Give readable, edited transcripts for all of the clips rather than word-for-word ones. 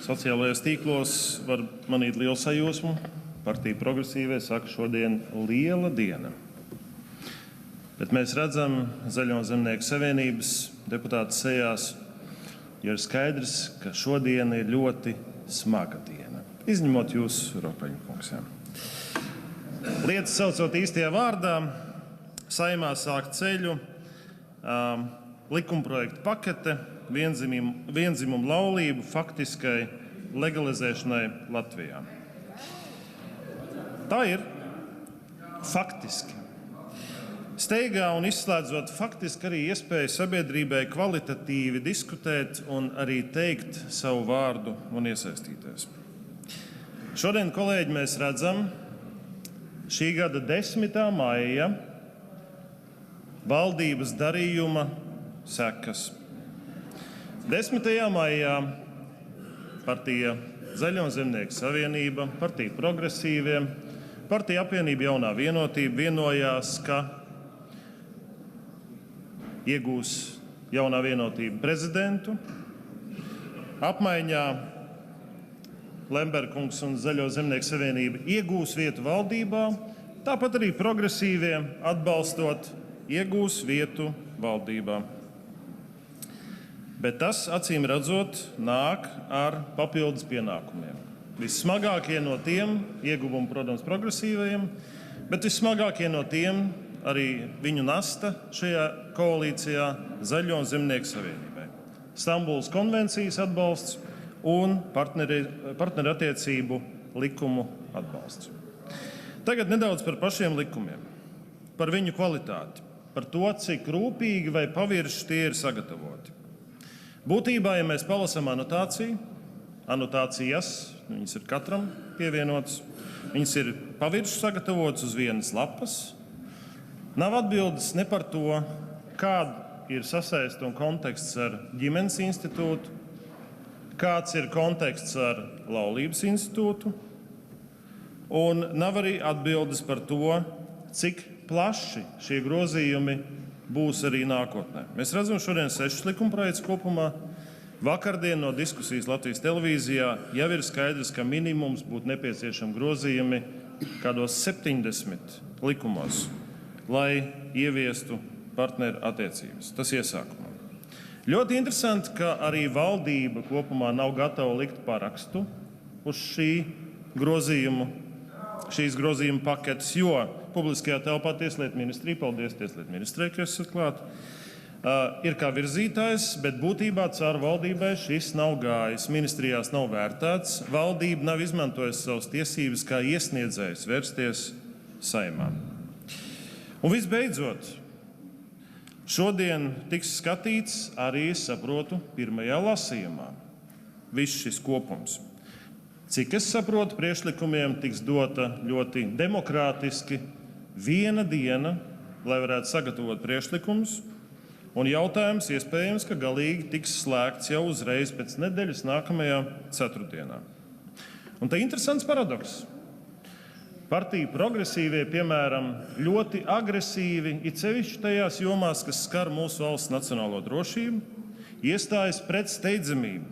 sociālajos tīklos var manīt lielu sajūsmu. Partija Progresīvie saka, šodien liela diena. Bet mēs redzam Zaļo zemnieku savienības deputātu sejās, jo ir skaidrs, ka šodien ir ļoti smaga diena. Izņemot jūs, Ropeņa kungs. Lietas saucot īstajā vārdā, Saeimā sāk ceļu likumprojekta pakete viendzimumu laulību faktiskai legalizēšanai Latvijā. Tā ir faktiski. Steigā un izslēdzot faktiski arī iespēju sabiedrībai kvalitatīvi diskutēt un arī teikt savu vārdu un iesaistīties. Šodien, kolēģi, mēs redzam šī gada 10. maija valdības darījuma sekas. 10. maijā partija Zaļo zemnieku savienība, partija Progresīvie, partija apvienība Jaunā vienotība vienojās, ka iegūs Jaunā vienotība prezidentu. Apmaiņā Lemberkungs un Zaļo zemnieku savienība iegūs vietu valdībā, tāpat arī Progresīvie atbalstot iegūs vietu valdībā. Bet tas, acīm redzot, nāk ar papildus pienākumiem. Vissmagākie no tiem ieguvumi, protams, Progresīvajiem, bet vissmagākie no tiem arī viņu nasta šajā koalīcijā Zaļo zemnieku savienībai. Stambulas konvencijas atbalsts un partnerattiecību likumu atbalsts. Tagad nedaudz par pašiem likumiem, par viņu kvalitāti, par to, cik rūpīgi vai pavirši tie ir sagatavoti. Būtībā, ja mēs palasām anotācijas, viņas ir katram pievienotas, viņas ir pavirši sagatavotas uz vienas lapas, nav atbildes ne par to, kāda ir sasaiste un konteksts ar ģimenes institūtu, kāds ir konteksts ar laulības institūtu, un nav arī atbildes par to, cik plaši šie grozījumi būs arī nākotnē. Mēs redzam šodien 6 likumprojektus kopumā. Vakardien no diskusijas Latvijas televīzijā jau ir skaidrs, ka minimums būtu nepieciešami grozījumi kādos 70 likumos, lai ieviestu partneru attiecības. Tas iesākumā. Ļoti interesanti, ka arī valdība kopumā nav gatava likt parakstu uz šīs grozījuma paketes, jo publiskajā telpā Tieslietu ministrija, paldies Tieslietu ministrijai, ka esat klāt, ir kā virzītājs, bet būtībā caur valdībai šis nav gājis, ministrijās nav vērtēts, valdība nav izmantojusi savas tiesības kā iesniedzējs vērsties Saeimā. Un visbeidzot, šodien tiks skatīts arī, saprotu, pirmajā lasījumā viss šis kopums. Cik es saprotu, priekšlikumiem tiks dota ļoti demokrātiski viena diena, lai varētu sagatavot priekšlikumus, un jautājums iespējams, ka galīgi tiks slēgts jau uzreiz pēc nedēļas nākamajā ceturtdienā. Un te interesants paradoks. Partija Progresīvie, piemēram, ļoti agresīvi, it sevišķi tajās jomās, kas skar mūsu valsts nacionālo drošību, iestājas pret steidzamību.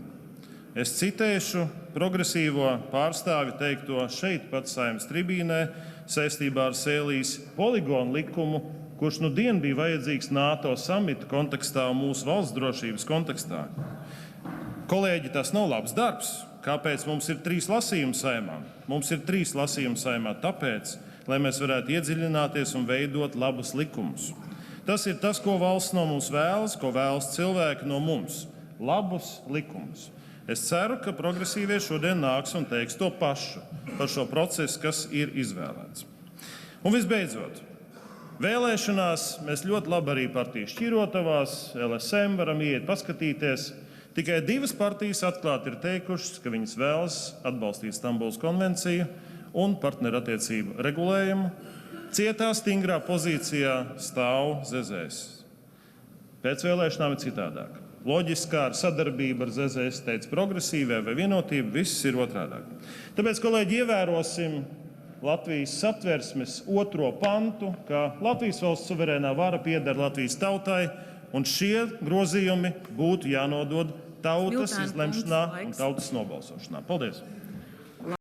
Es citēšu progresīvo pārstāvi teikto šeit pat Saeimas tribīnē saistībā ar Sēlijas poligonu likumu, kurš dien bija vajadzīgs NATO samita kontekstā un mūsu valsts drošības kontekstā. Kolēģi, tas nav labs darbs. Kāpēc mums ir 3 lasījumi Saeimā? Mums ir 3 lasījumi Saeimā tāpēc, lai mēs varētu iedziļināties un veidot labus likumus. Tas ir tas, ko valsts no mums vēlas, ko vēlas cilvēki no mums. Labus likumus. Es ceru, ka progresīvie šodien nāks un teiks to pašu par šo procesu, kas ir izvēlēts. Un visbeidzot, vēlēšanās mēs ļoti labi arī partiju šķirotavās, LSM varam iet paskatīties. Tikai 2 partijas atklāti ir teikušas, ka viņas vēlas atbalstīt Stambulas konvenciju un partnerattiecību regulējumu. Cietā stingrā pozīcijā stāv ZZS. Pēc vēlēšanām ir citādāk. Loģiskā ar sadarbību ar ZZS teica progresīvē vai vienotība, viss ir otrādāk. Tāpēc, kolēģi, ievērosim Latvijas satversmes 2. pantu, ka Latvijas valsts suverēnā vara pieder Latvijas tautai, un šie grozījumi būtu jānodod tautas Smiltēna izlemšanā kungs, un laiks. tautas nobalsošanā. Paldies!